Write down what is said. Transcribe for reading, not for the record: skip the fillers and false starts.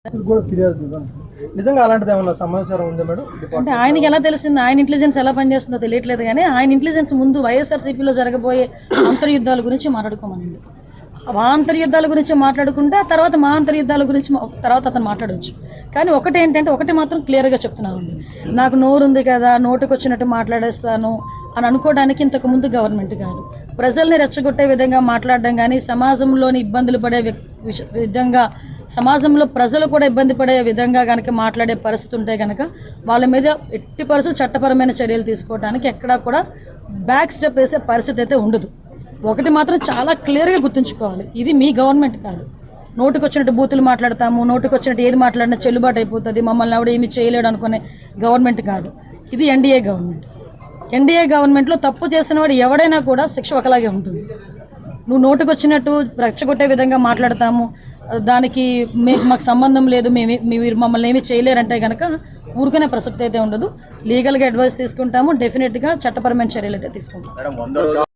కూడా ఫిర్యాదు నిజంగా అలాంటిది ఏమన్నా సమాచారం ఉందా మేడం? అంటే ఆయనకి ఎలా తెలిసింది, ఆయన ఇంటెలిజెన్స్ ఎలా పనిచేస్తుందో తెలియట్లేదు. కానీ ఆయన ఇంటెలిజెన్స్ ముందు వైఎస్ఆర్సీపీలో జరగబోయే అంతర్యుద్ధాల గురించి మాట్లాడుకోమనండి. ఆ అంతర్యుద్ధాల గురించి మాట్లాడుకుంటే ఆ తర్వాత మా అంతర్యుద్ధాల గురించి తర్వాత అతను మాట్లాడవచ్చు. కానీ ఒకటి మాత్రం క్లియర్గా చెప్తున్నామండి, నాకు నోరు ఉంది కదా, నోటుకు వచ్చినట్టు మాట్లాడేస్తాను అని అనుకోవడానికి ఇంతకు ముందు గవర్నమెంట్ కాదు. ప్రజల్ని రెచ్చగొట్టే విధంగా మాట్లాడడం కానీ, సమాజంలోని ఇబ్బందులు పడే విధంగా, సమాజంలో ప్రజలు కూడా ఇబ్బంది పడే విధంగా కనుక మాట్లాడే పరిస్థితి ఉంటే కనుక వాళ్ళ మీద ఎట్టి పరిస్థితులు చట్టపరమైన చర్యలు తీసుకోవడానికి ఎక్కడా కూడా బ్యాక్ స్టెప్ వేసే పరిస్థితి అయితే ఉండదు. ఒకటి మాత్రం చాలా క్లియర్గా గుర్తుంచుకోవాలి, ఇది మీ గవర్నమెంట్ కాదు. నోటుకు వచ్చినట్టు బూతులు మాట్లాడతాము, నోటుకు వచ్చినట్టు ఏది మాట్లాడినా చెల్లుబాటు అయిపోతుంది, మమ్మల్ని ఆవిడ ఏమి చేయలేడు అనుకునే గవర్నమెంట్ కాదు. ఇది ఎన్డీఏ గవర్నమెంట్. ఎన్డీఏ గవర్నమెంట్లో తప్పు చేసిన వాడు ఎవడైనా కూడా శిక్ష ఒకలాగే ఉంటుంది. నువ్వు నోటుకు వచ్చినట్టు రెచ్చగొట్టే విధంగా మాట్లాడతాము, దానికి మాకు సంబంధం లేదు, మీరు మమ్మల్ని ఏమీ చేయలేరంటే కనుక ఊరుకునే ప్రసక్తి అయితే ఉండదు. లీగల్గా అడ్వైస్ తీసుకుంటాము, డెఫినెట్గా చట్టపరమైన చర్యలు అయితే తీసుకుంటాం.